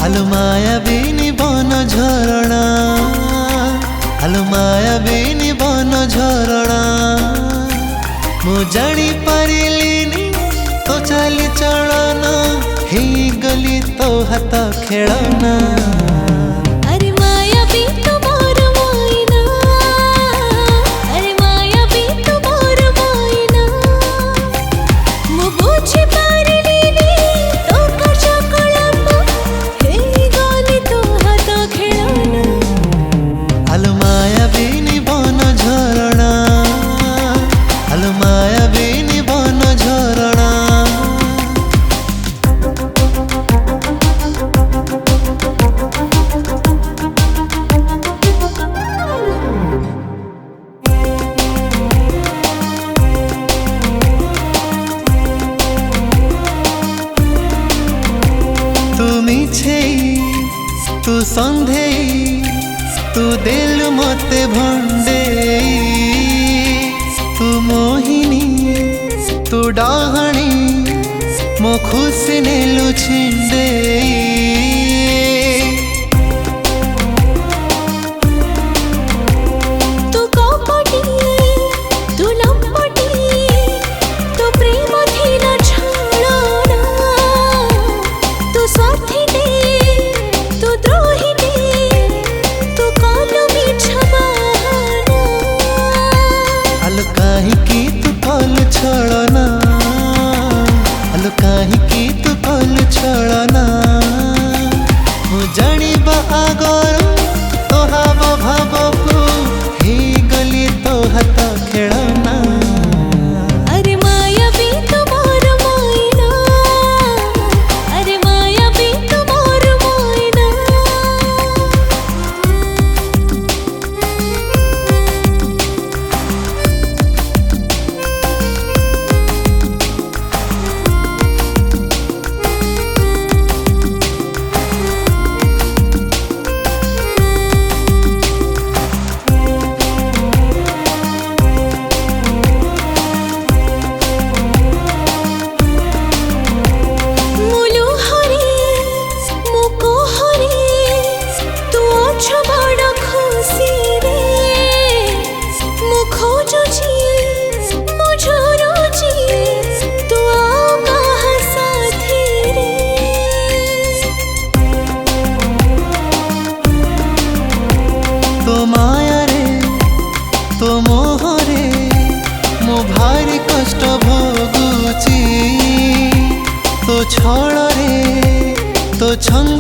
आलो मायाबिनी बन झरणा, आलो मायाबिनी बन झरणा। मु जानी पारिलिनी तो चाली चलन, हे गली तो हाथ खेलना। तू संधे तू दिल मते भंडे, तू मोहिनी तू डाहणी मो खुशी नेलु छिंडे। छलना आलो काहीकि तू कल छलना, मु जानिबा आगर तो हाव भाव को हे गली तो हाथ खेलना। तो माया रे तो मोह रे मो भारी कष्ट भोगुची, तो छल रे तो छंग